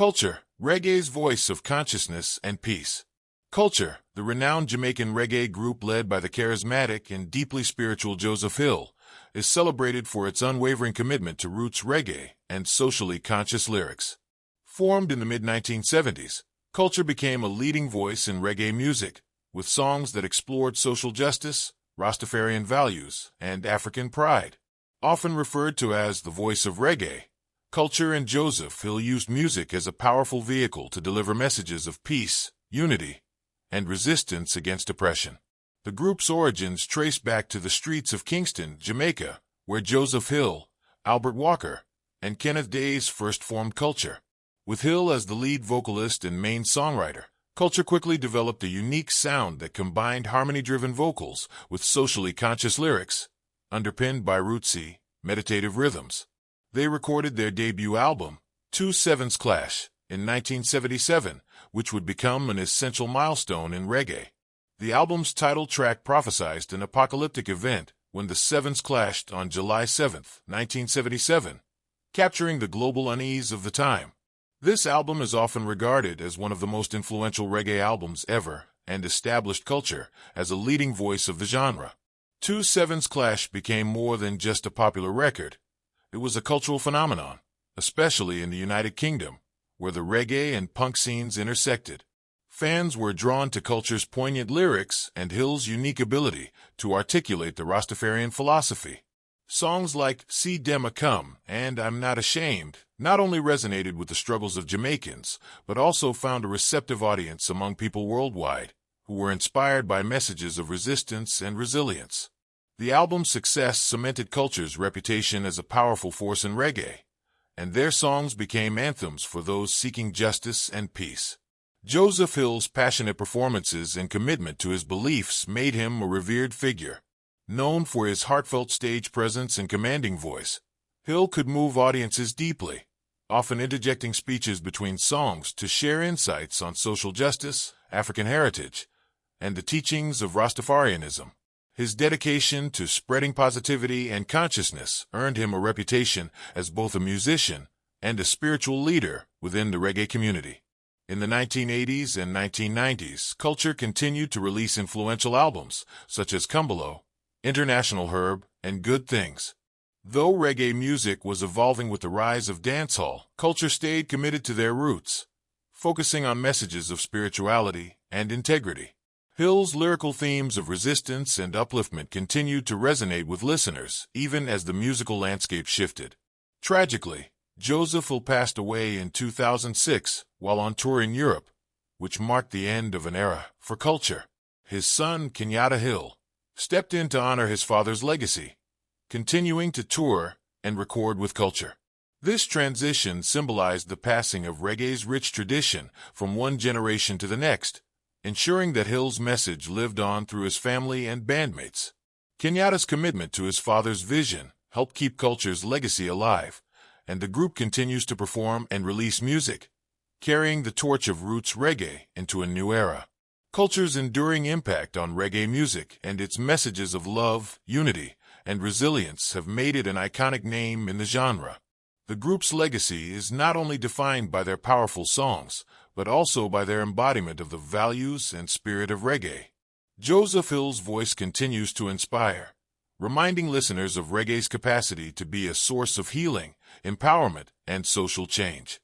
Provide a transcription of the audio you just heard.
Culture, reggae's voice of consciousness and peace. Culture, the renowned Jamaican reggae group led by the charismatic and deeply spiritual Joseph Hill, is celebrated for its unwavering commitment to roots reggae and socially conscious lyrics. Formed in the mid-1970s, Culture became a leading voice in reggae music, with songs that explored social justice, Rastafarian values, and African pride. Often referred to as the Voice of Reggae, Culture and Joseph Hill used music as a powerful vehicle to deliver messages of peace, unity, and resistance against oppression. The group's origins trace back to the streets of Kingston, Jamaica, where Joseph Hill, Albert Walker, and Kenneth Dayes first formed Culture. With Hill as the lead vocalist and main songwriter, Culture quickly developed a unique sound that combined harmony-driven vocals with socially conscious lyrics, underpinned by rootsy, meditative rhythms. They recorded their debut album, 2 Sevens Clash, in 1977, which would become an essential milestone in reggae. The album's title track prophesized an apocalyptic event when the Sevens clashed on July 7, 1977, capturing the global unease of the time. This album is often regarded as one of the most influential reggae albums ever and established Culture as a leading voice of the genre. 2 Sevens Clash became more than just a popular record. It was a cultural phenomenon, especially in the United Kingdom, where the reggae and punk scenes intersected. Fans were drawn to Culture's poignant lyrics and Hill's unique ability to articulate the Rastafarian philosophy. Songs like See Dem A Come and I'm Not Ashamed not only resonated with the struggles of Jamaicans, but also found a receptive audience among people worldwide who were inspired by messages of resistance and resilience. The album's success cemented Culture's reputation as a powerful force in reggae, and their songs became anthems for those seeking justice and peace. Joseph Hill's passionate performances and commitment to his beliefs made him a revered figure. Known for his heartfelt stage presence and commanding voice, Hill could move audiences deeply, often interjecting speeches between songs to share insights on social justice, African heritage, and the teachings of Rastafarianism. His dedication to spreading positivity and consciousness earned him a reputation as both a musician and a spiritual leader within the reggae community. In the 1980s and 1990s, Culture continued to release influential albums such as Cumbalo, International Herb, and Good Things. Though reggae music was evolving with the rise of dancehall, Culture stayed committed to their roots, focusing on messages of spirituality and integrity. Hill's lyrical themes of resistance and upliftment continued to resonate with listeners even as the musical landscape shifted. Tragically, Joseph Hill passed away in 2006 while on tour in Europe, which marked the end of an era for Culture. His son, Kenneth Hill, stepped in to honor his father's legacy, continuing to tour and record with Culture. This transition symbolized the passing of reggae's rich tradition from one generation to the next, ensuring that Hill's message lived on through his family and bandmates. Kenyatta's commitment to his father's vision helped keep Culture's legacy alive, and the group continues to perform and release music, carrying the torch of roots reggae into a new era. Culture's enduring impact on reggae music and its messages of love, unity, and resilience have made it an iconic name in the genre. The group's legacy is not only defined by their powerful songs, but also by their embodiment of the values and spirit of reggae. Joseph Hill's voice continues to inspire, reminding listeners of reggae's capacity to be a source of healing, empowerment, and social change.